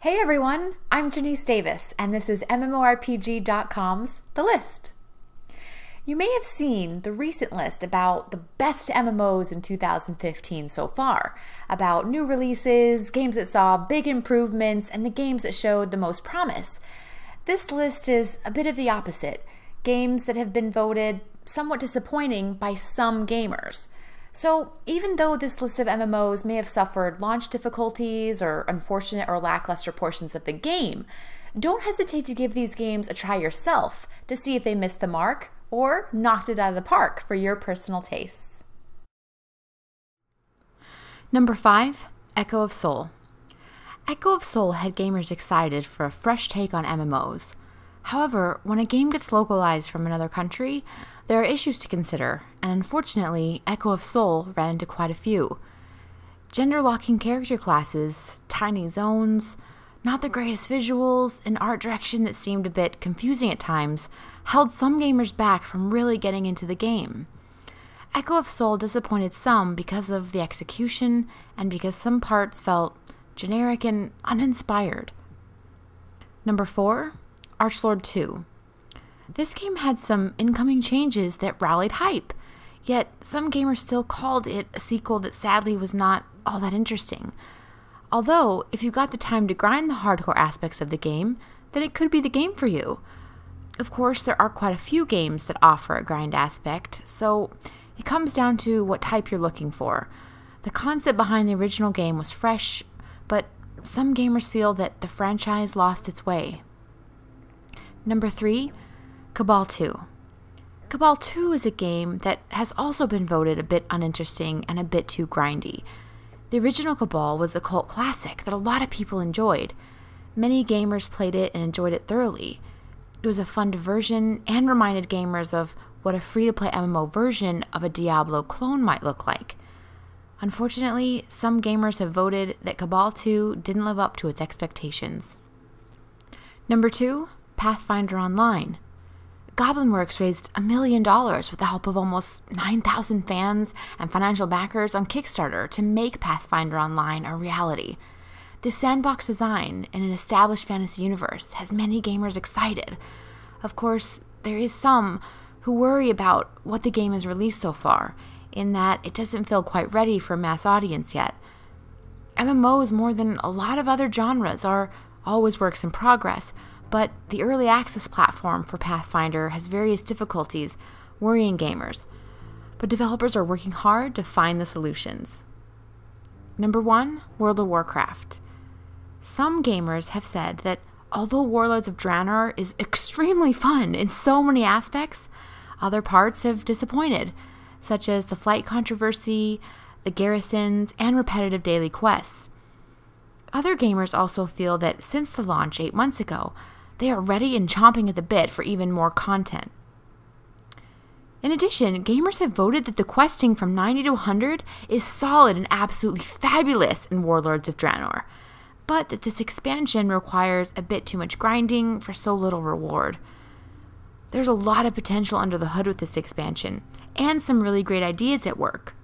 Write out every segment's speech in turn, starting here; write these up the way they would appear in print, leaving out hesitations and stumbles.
Hey everyone, I'm Janice Davis, and this is MMORPG.com's The List. You may have seen the recent list about the best MMOs in 2015 so far, about new releases, games that saw big improvements, and the games that showed the most promise. This list is a bit of the opposite, games that have been voted somewhat disappointing by some gamers. So even though this list of MMOs may have suffered launch difficulties or unfortunate or lackluster portions of the game, don't hesitate to give these games a try yourself to see if they missed the mark or knocked it out of the park for your personal tastes. Number 5, Echo of Soul. Echo of Soul had gamers excited for a fresh take on MMOs. However, when a game gets localized from another country, there are issues to consider, and unfortunately, Echo of Soul ran into quite a few. Gender-locking character classes, tiny zones, not the greatest visuals, an art direction that seemed a bit confusing at times, held some gamers back from really getting into the game. Echo of Soul disappointed some because of the execution, and because some parts felt generic and uninspired. Number 4, Archlord II. This game had some incoming changes that rallied hype, yet some gamers still called it a sequel that sadly was not all that interesting. Although, if you got the time to grind the hardcore aspects of the game, then it could be the game for you. Of course, there are quite a few games that offer a grind aspect, so it comes down to what type you're looking for. The concept behind the original game was fresh, but some gamers feel that the franchise lost its way. Number 3, Cabal II. Cabal II is a game that has also been voted a bit uninteresting and a bit too grindy. The original Cabal was a cult classic that a lot of people enjoyed. Many gamers played it and enjoyed it thoroughly. It was a fun diversion and reminded gamers of what a free-to-play MMO version of a Diablo clone might look like. Unfortunately, some gamers have voted that Cabal II didn't live up to its expectations. Number 2, Pathfinder Online. Goblinworks raised $1 million with the help of almost 9,000 fans and financial backers on Kickstarter to make Pathfinder Online a reality. This sandbox design in an established fantasy universe has many gamers excited. Of course, there is some who worry about what the game has released so far, in that it doesn't feel quite ready for a mass audience yet. MMOs, more than a lot of other genres, are always works in progress, but the early access platform for Pathfinder has various difficulties, worrying gamers. But developers are working hard to find the solutions. Number 1, World of Warcraft. Some gamers have said that although Warlords of Draenor is extremely fun in so many aspects, other parts have disappointed, such as the flight controversy, the garrisons, and repetitive daily quests. Other gamers also feel that since the launch 8 months ago, they are ready and chomping at the bit for even more content. In addition, gamers have voted that the questing from 90 to 100 is solid and absolutely fabulous in Warlords of Draenor, but that this expansion requires a bit too much grinding for so little reward. There's a lot of potential under the hood with this expansion, and some really great ideas at work.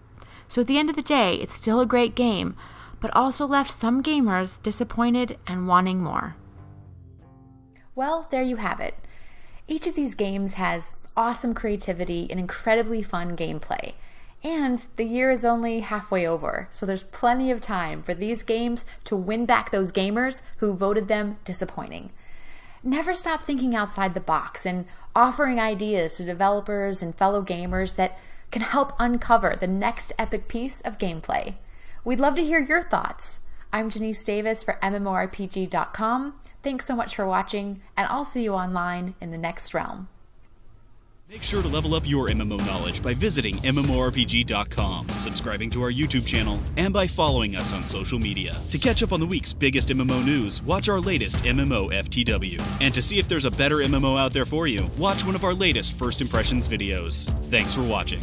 So at the end of the day, it's still a great game, but also left some gamers disappointed and wanting more. Well, there you have it. Each of these games has awesome creativity and incredibly fun gameplay. And the year is only halfway over, so there's plenty of time for these games to win back those gamers who voted them disappointing. Never stop thinking outside the box and offering ideas to developers and fellow gamers that can help uncover the next epic piece of gameplay. We'd love to hear your thoughts. I'm Janice Davis for MMORPG.com. Thanks so much for watching, and I'll see you online in the next realm. Make sure to level up your MMO knowledge by visiting MMORPG.com, subscribing to our YouTube channel, and by following us on social media. To catch up on the week's biggest MMO news, watch our latest MMO FTW. And to see if there's a better MMO out there for you, watch one of our latest First Impressions videos. Thanks for watching.